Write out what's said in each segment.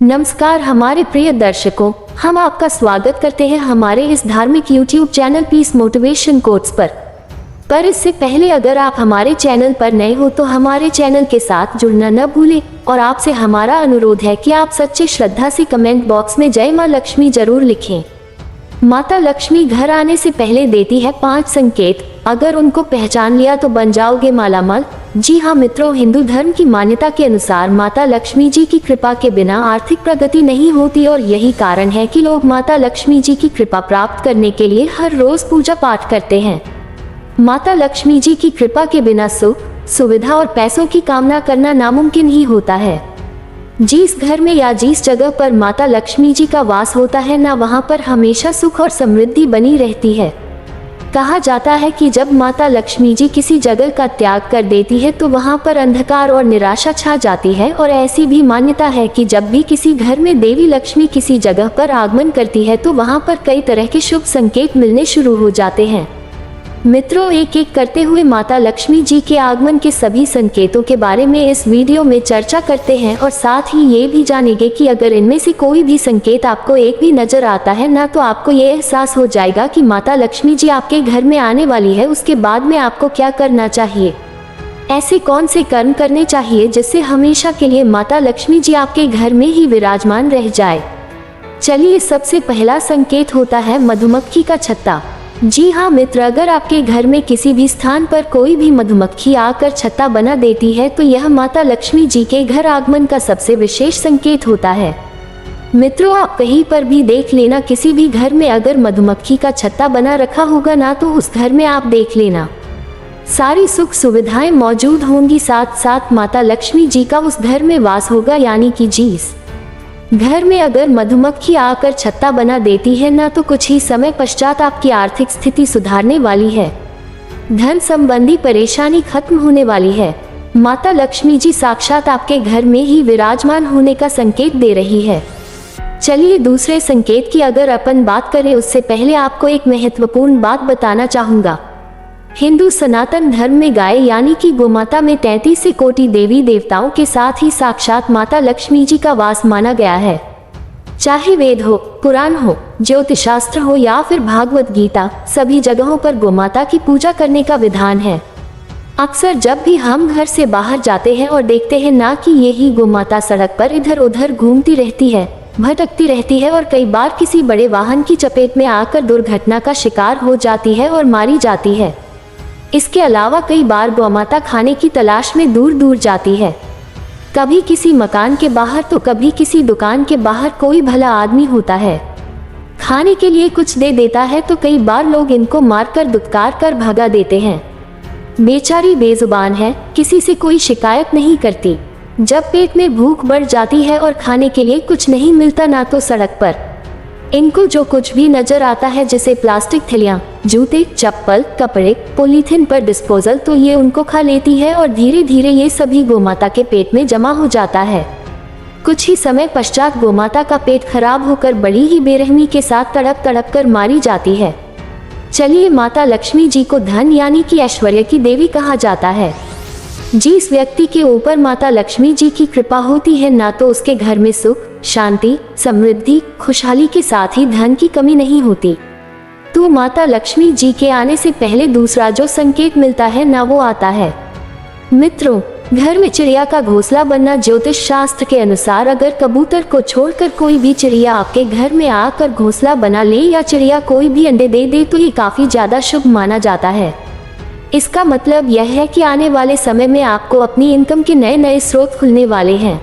नमस्कार हमारे प्रिय दर्शकों, हम आपका स्वागत करते हैं हमारे इस धार्मिक YouTube channel Peace Motivation Quotes पर इससे पहले अगर आप हमारे चैनल पर नए हो तो हमारे चैनल के साथ जुड़ना न भूलें और आपसे हमारा अनुरोध है कि आप सच्ची श्रद्धा से कमेंट बॉक्स में जय मां लक्ष्मी जरूर लिखें। माता लक्ष्मी घर आने से पहले देती है 5 संकेत, अगर उनको पहचान लिया तो बन जाओगे मालामाल। जी हाँ मित्रों, हिंदू धर्म की मान्यता के अनुसार माता लक्ष्मी जी की कृपा के बिना आर्थिक प्रगति नहीं होती और यही कारण है कि लोग माता लक्ष्मी जी की कृपा प्राप्त करने के लिए हर रोज पूजा पाठ करते हैं। माता लक्ष्मी जी की कृपा के बिना सुख, सुविधा और पैसों की कामना करना नामुमकिन ही होता है। जिस घर में या जिस जगह पर माता लक्ष्मी जी का वास होता है ना, वहाँ पर हमेशा सुख और समृद्धि बनी रहती है। कहा जाता है कि जब माता लक्ष्मी जी किसी जगह का त्याग कर देती है तो वहाँ पर अंधकार और निराशा छा जाती है और ऐसी भी मान्यता है कि जब भी किसी घर में देवी लक्ष्मी किसी जगह पर आगमन करती है तो वहाँ पर कई तरह के शुभ संकेत मिलने शुरू हो जाते हैं। मित्रों, एक एक करते हुए माता लक्ष्मी जी के आगमन के सभी संकेतों के बारे में इस वीडियो में चर्चा करते हैं और साथ ही ये भी जानेंगे कि अगर इनमें से कोई भी संकेत आपको एक भी नजर आता है ना, तो आपको ये एहसास हो जाएगा कि माता लक्ष्मी जी आपके घर में आने वाली है। उसके बाद में आपको क्या करना चाहिए, ऐसे कौन से कर्म करने चाहिए जिससे हमेशा के लिए माता लक्ष्मी जी आपके घर में ही विराजमान रह जाए। चलिए, सबसे पहला संकेत होता है मधुमक्खी का छत्ता। जी हाँ मित्र, अगर आपके घर में किसी भी स्थान पर कोई भी मधुमक्खी आकर छत्ता बना देती है तो यह माता लक्ष्मी जी के घर आगमन का सबसे विशेष संकेत होता है। मित्रों, आप कहीं पर भी देख लेना, किसी भी घर में अगर मधुमक्खी का छत्ता बना रखा होगा ना, तो उस घर में आप देख लेना सारी सुख सुविधाएं मौजूद होंगी, साथ साथ माता लक्ष्मी जी का उस घर में वास होगा। यानी कि जिस घर में अगर मधुमक्खी आकर छत्ता बना देती है ना, तो कुछ ही समय पश्चात आपकी आर्थिक स्थिति सुधारने वाली है, धन संबंधी परेशानी खत्म होने वाली है। माता लक्ष्मी जी साक्षात आपके घर में ही विराजमान होने का संकेत दे रही है। चलिए, दूसरे संकेत की अगर अपन बात करें उससे पहले आपको एक महत्वपूर्ण बात बताना चाहूँगा। हिंदू सनातन धर्म में गाय यानी कि गोमाता में 33 कोटि देवी देवताओं के साथ ही साक्षात माता लक्ष्मी जी का वास माना गया है। चाहे वेद हो, पुराण हो, ज्योतिष शास्त्र हो या फिर भागवत गीता, सभी जगहों पर गोमाता की पूजा करने का विधान है। अक्सर जब भी हम घर से बाहर जाते हैं और देखते हैं ना कि यही गोमाता सड़क पर इधर उधर घूमती रहती है, भटकती रहती है और कई बार किसी बड़े वाहन की चपेट में आकर दुर्घटना का शिकार हो जाती है और मारी जाती है। इसके अलावा कई बार गौमाता खाने की तलाश में दूर दूर जाती है, कभी किसी मकान के बाहर तो कभी किसी दुकान के बाहर कोई भला आदमी होता है, खाने के लिए कुछ दे देता है तो कई बार लोग इनको मारकर दुत्कार कर भगा देते हैं। बेचारी बेजुबान है, किसी से कोई शिकायत नहीं करती। जब पेट में भूख बढ़ जाती है और खाने के लिए कुछ नहीं मिलता ना, तो सड़क पर इनको जो कुछ भी नजर आता है, जैसे प्लास्टिक थैलियाँ, जूते, चप्पल, कपड़े, पॉलीथिन पर डिस्पोजल, तो ये उनको खा लेती है और धीरे धीरे ये सभी गोमाता के पेट में जमा हो जाता है। कुछ ही समय पश्चात गोमाता का पेट खराब होकर बड़ी ही बेरहमी के साथ तड़प तड़प कर मारी जाती है। चलिए, माता लक्ष्मी जी को धन यानी कि ऐश्वर्य की देवी कहा जाता है। जिस व्यक्ति के ऊपर माता लक्ष्मी जी की कृपा होती है ना, तो उसके घर में सुख, शांति, समृद्धि, खुशहाली के साथ ही धन की कमी नहीं होती। तो माता लक्ष्मी जी के आने से पहले दूसरा जो संकेत मिलता है ना, वो आता है मित्रों, घर में चिड़िया का घोंसला बनना। ज्योतिष शास्त्र के अनुसार अगर कबूतर को छोड़कर कोई भी चिड़िया आपके घर में आकर घोंसला बना ले या चिड़िया कोई भी अंडे दे दे तो ये काफी ज्यादा शुभ माना जाता है। इसका मतलब यह है कि आने वाले समय में आपको अपनी इनकम के नए नए स्रोत खुलने वाले हैं,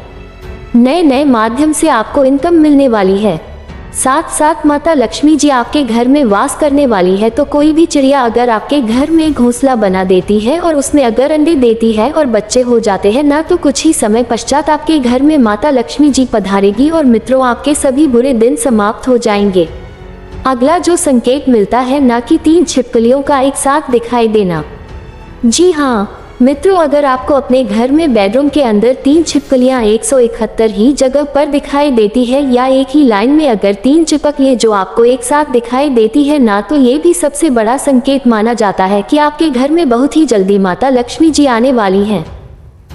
नए नए माध्यम से आपको इनकम मिलने वाली है। साथ साथ माता लक्ष्मी जी आपके घर में वास करने वाली है, तो कोई भी चिड़िया अगर आपके घर में घोंसला बना देती है और उसमें अगर अंडे देती है और बच्चे हो जाते हैं ना, तो कुछ ही समय पश्चात आपके घर में माता लक्ष्मी जी पधारेगी और मित्रों, आपके सभी बुरे दिन समाप्त हो जाएंगे। अगला जो संकेत मिलता है ना, कि 3 छिपकलियों का एक साथ दिखाई देना। जी हाँ मित्रों, अगर आपको अपने घर में बेडरूम के अंदर 3 छिपकलियां 171 ही जगह पर दिखाई देती है या एक ही लाइन में अगर 3 छिपकलियां जो आपको एक साथ दिखाई देती है ना, तो ये भी सबसे बड़ा संकेत माना जाता है कि आपके घर में बहुत ही जल्दी माता लक्ष्मी जी आने वाली हैं।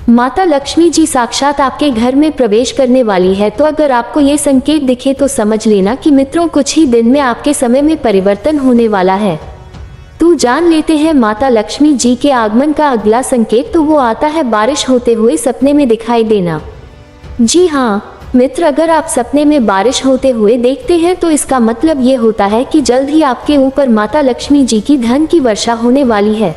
माता लक्ष्मी जी साक्षात आपके घर में प्रवेश करने वाली है। तो अगर आपको ये संकेत दिखे तो समझ लेना कि मित्रों कुछ ही दिन में आपके समय में परिवर्तन होने वाला है। तो जान लेते हैं माता लक्ष्मी जी के आगमन का अगला संकेत। तो वो आता है बारिश होते हुए सपने में दिखाई देना। जी हाँ मित्र, अगर आप सपने में बारिश होते हुए देखते हैं तो इसका मतलब ये होता है कि जल्द ही आपके ऊपर माता लक्ष्मी जी की धन की वर्षा होने वाली है।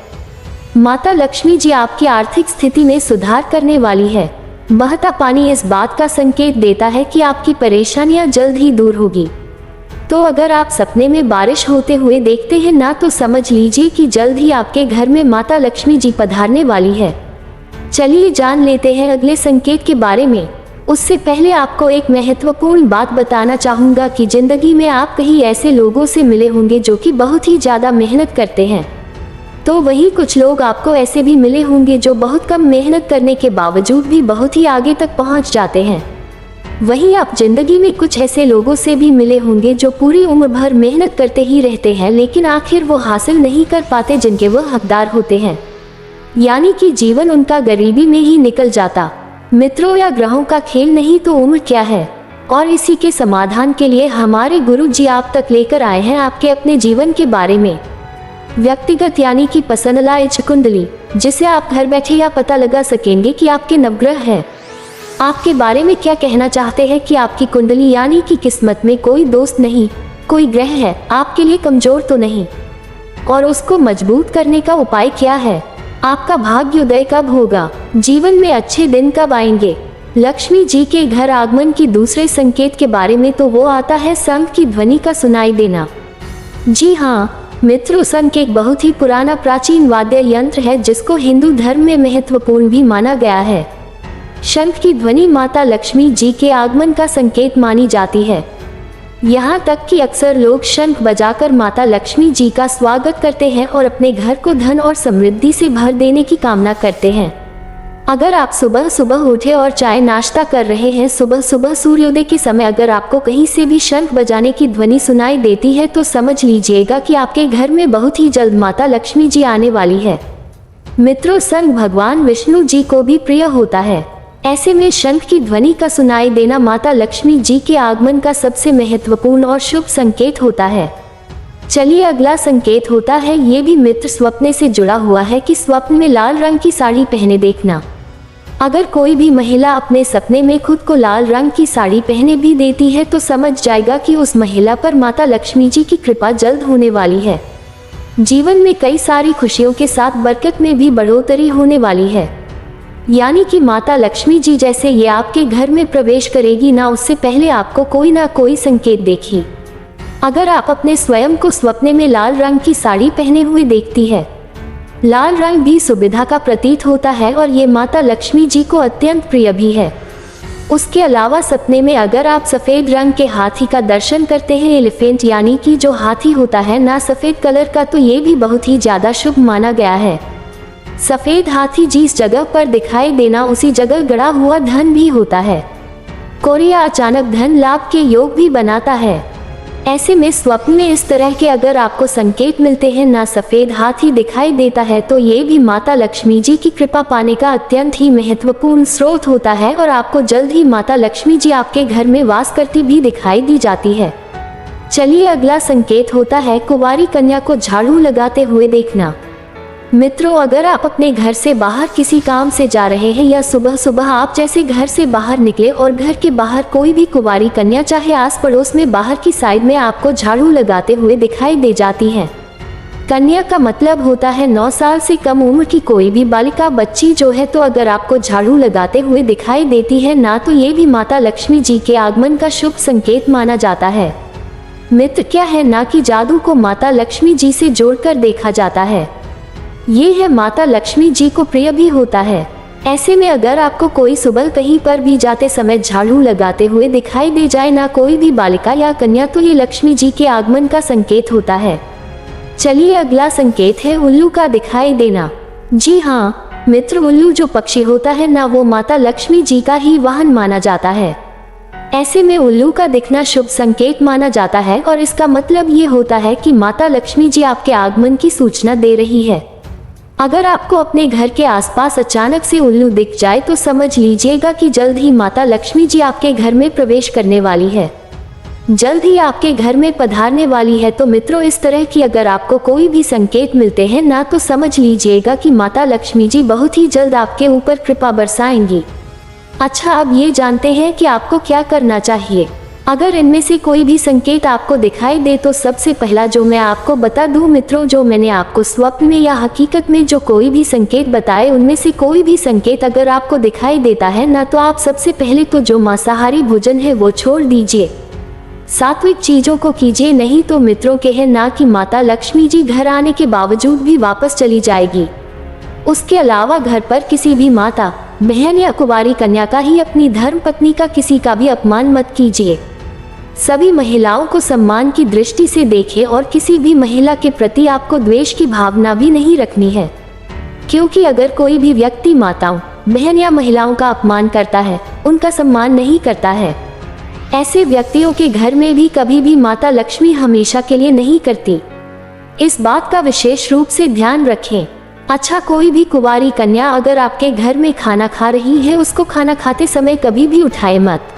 माता लक्ष्मी जी आपकी आर्थिक स्थिति में सुधार करने वाली है। बहता पानी इस बात का संकेत देता है कि आपकी परेशानियां जल्द ही दूर होगी। तो अगर आप सपने में बारिश होते हुए देखते हैं ना, तो समझ लीजिए कि जल्द ही आपके घर में माता लक्ष्मी जी पधारने वाली है। चलिए जान लेते हैं अगले संकेत के बारे में। उससे पहले आपको एक महत्वपूर्ण बात बताना चाहूँगा कि जिंदगी में आप कहीं ऐसे लोगों से मिले होंगे जो कि बहुत ही ज़्यादा मेहनत करते हैं। तो वहीं कुछ लोग आपको ऐसे भी मिले होंगे जो बहुत कम मेहनत करने के बावजूद भी बहुत ही आगे तक पहुँच जाते हैं। वहीं आप जिंदगी में कुछ ऐसे लोगों से भी मिले होंगे जो पूरी उम्र भर मेहनत करते ही रहते हैं, लेकिन आखिर वो हासिल नहीं कर पाते जिनके वो हकदार होते हैं। यानी कि जीवन उनका गरीबी में ही निकल जाता। मित्रों, या ग्रहों का खेल नहीं तो उम्र क्या है। और इसी के समाधान के लिए हमारे गुरु जी आप तक लेकर आए हैं आपके अपने जीवन के बारे में व्यक्तिगत यानी कि पर्सनलाइज्ड कुंडली, जिसे आप घर बैठे या पता लगा सकेंगे कि आपके नवग्रह है आपके बारे में क्या कहना चाहते हैं। कि आपकी कुंडली यानी कि किस्मत में कोई दोस्त नहीं, कोई ग्रह है आपके लिए कमजोर तो नहीं, और उसको मजबूत करने का उपाय क्या है। आपका भाग्योदय कब होगा, जीवन में अच्छे दिन कब आएंगे। लक्ष्मी जी के घर आगमन की दूसरे संकेत के बारे में तो वो आता है शंख की ध्वनि का सुनाई देना। जी हाँ मित्रों, शंख एक बहुत ही पुराना प्राचीन वाद्य यंत्र है जिसको हिंदू धर्म में महत्वपूर्ण भी माना गया है। शंख की ध्वनि माता लक्ष्मी जी के आगमन का संकेत मानी जाती है। यहाँ तक कि अक्सर लोग शंख बजाकर माता लक्ष्मी जी का स्वागत करते हैं और अपने घर को धन और समृद्धि से भर देने की कामना करते हैं। अगर आप सुबह सुबह उठे और चाय नाश्ता कर रहे हैं, सुबह सुबह सूर्योदय के समय अगर आपको कहीं से भी शंख बजाने की ध्वनि सुनाई देती है तो समझ लीजिएगा कि आपके घर में बहुत ही जल्द माता लक्ष्मी जी आने वाली है। मित्रों, शंख भगवान विष्णु जी को भी प्रिय होता है। ऐसे में शंख की ध्वनि का सुनाई देना माता लक्ष्मी जी के आगमन का सबसे महत्वपूर्ण और शुभ संकेत होता है। चलिए अगला संकेत होता है, ये भी मित्र स्वप्न से जुड़ा हुआ है कि स्वप्न में लाल रंग की साड़ी पहने देखना। अगर कोई भी महिला अपने सपने में खुद को लाल रंग की साड़ी पहने भी देती है तो समझ जाएगा कि उस महिला पर माता लक्ष्मी जी की कृपा जल्द होने वाली है। जीवन में कई सारी खुशियों के साथ बरकत में भी बढ़ोतरी होने वाली है। यानी कि माता लक्ष्मी जी जैसे ये आपके घर में प्रवेश करेगी ना, उससे पहले आपको कोई ना कोई संकेत देखी। अगर आप अपने स्वयं को सपने में लाल रंग की साड़ी पहने हुए देखती है, लाल रंग भी सुविधा का प्रतीक होता है और ये माता लक्ष्मी जी को अत्यंत प्रिय भी है। उसके अलावा सपने में अगर आप सफ़ेद रंग के हाथी का दर्शन करते हैं, एलिफेंट यानी कि जो हाथी होता है ना सफ़ेद कलर का, तो ये भी बहुत ही ज़्यादा शुभ माना गया है। सफ़ेद हाथी जिस जगह पर दिखाई देना उसी जगह गड़ा हुआ धन भी होता है। कोरिया अचानक धन लाभ के योग भी बनाता है। ऐसे में स्वप्न में इस तरह के अगर आपको संकेत मिलते हैं ना, सफ़ेद हाथी दिखाई देता है, तो ये भी माता लक्ष्मी जी की कृपा पाने का अत्यंत ही महत्वपूर्ण स्रोत होता है और आपको जल्द ही माता लक्ष्मी जी आपके घर में वास करती भी दिखाई दी जाती है। चलिए अगला संकेत होता है कुंवारी कन्या को झाड़ू लगाते हुए देखना। मित्रों, अगर आप अपने घर से बाहर किसी काम से जा रहे हैं या सुबह सुबह आप जैसे घर से बाहर निकले और घर के बाहर कोई भी कुंवारी कन्या चाहे आस पड़ोस में बाहर की साइड में आपको झाड़ू लगाते हुए दिखाई दे जाती है। कन्या का मतलब होता है 9 साल से कम उम्र की कोई भी बालिका बच्ची जो है। तो अगर आपको झाड़ू लगाते हुए दिखाई देती है ना, तो ये भी माता लक्ष्मी जी के आगमन का शुभ संकेत माना जाता है। मित्र, क्या है ना कि जादू को माता लक्ष्मी जी से जोड़कर देखा जाता है। ये है माता लक्ष्मी जी को प्रिय भी होता है। ऐसे में अगर आपको कोई सुबह कहीं पर भी जाते समय झाड़ू लगाते हुए दिखाई दे जाए ना कोई भी बालिका या कन्या, तो ये लक्ष्मी जी के आगमन का संकेत होता है। चलिए अगला संकेत है उल्लू का दिखाई देना। जी हाँ मित्र, उल्लू जो पक्षी होता है ना, वो माता लक्ष्मी जी का ही वाहन माना जाता है। ऐसे में उल्लू का दिखना शुभ संकेत माना जाता है और इसका मतलब ये होता है कि माता लक्ष्मी जी आपके आगमन की सूचना दे रही है। अगर आपको अपने घर के आसपास अचानक से उल्लू दिख जाए तो समझ लीजिएगा कि जल्द ही माता लक्ष्मी जी आपके घर में प्रवेश करने वाली है, जल्द ही आपके घर में पधारने वाली है। तो मित्रों, इस तरह की अगर आपको कोई भी संकेत मिलते हैं ना तो समझ लीजिएगा कि माता लक्ष्मी जी बहुत ही जल्द आपके ऊपर कृपा बरसाएंगी। अच्छा, अब ये जानते हैं कि आपको क्या करना चाहिए। अगर इनमें से कोई भी संकेत आपको दिखाई दे तो सबसे पहला जो मैं आपको बता दूं मित्रों, जो मैंने आपको स्वप्न में या हकीकत में जो कोई भी संकेत बताए उनमें से कोई भी संकेत अगर आपको दिखाई देता है ना तो आप सबसे पहले तो जो मांसाहारी भोजन है वो छोड़ दीजिए, सात्विक चीजों को कीजिए, नहीं तो मित्रों कहे ना कि माता लक्ष्मी जी घर आने के बावजूद भी वापस चली जाएगी। उसके अलावा घर पर किसी भी माता, बहन या कुंवारी कन्या का ही अपनी धर्म पत्नी का किसी का भी अपमान मत कीजिए। सभी महिलाओं को सम्मान की दृष्टि से देखें और किसी भी महिला के प्रति आपको द्वेष की भावना भी नहीं रखनी है, क्योंकि अगर कोई भी व्यक्ति माताओं, बहन या महिलाओं का अपमान करता है, उनका सम्मान नहीं करता है, ऐसे व्यक्तियों के घर में भी कभी भी माता लक्ष्मी हमेशा के लिए नहीं करती। इस बात का विशेष रूप से ध्यान रखें। अच्छा, कोई भी कुंवारी कन्या अगर आपके घर में खाना खा रही है, उसको खाना खाते समय कभी भी उठाए मत।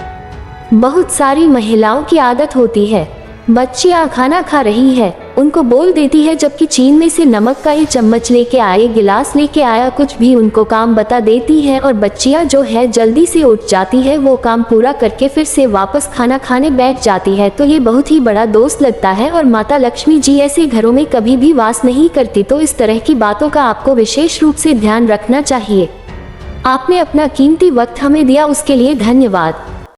बहुत सारी महिलाओं की आदत होती है, बच्चियां खाना खा रही है, उनको बोल देती है, जबकि चीन में से नमक का ये चम्मच लेके आए, गिलास लेके आया, कुछ भी उनको काम बता देती है और बच्चियां जो है जल्दी से उठ जाती है, वो काम पूरा करके फिर से वापस खाना खाने बैठ जाती है। तो ये बहुत ही बड़ा दोष लगता है और माता लक्ष्मी जी ऐसे घरों में कभी भी वास नहीं करती। तो इस तरह की बातों का आपको विशेष रूप से ध्यान रखना चाहिए। आपने अपना कीमती वक्त हमें दिया, उसके लिए धन्यवाद।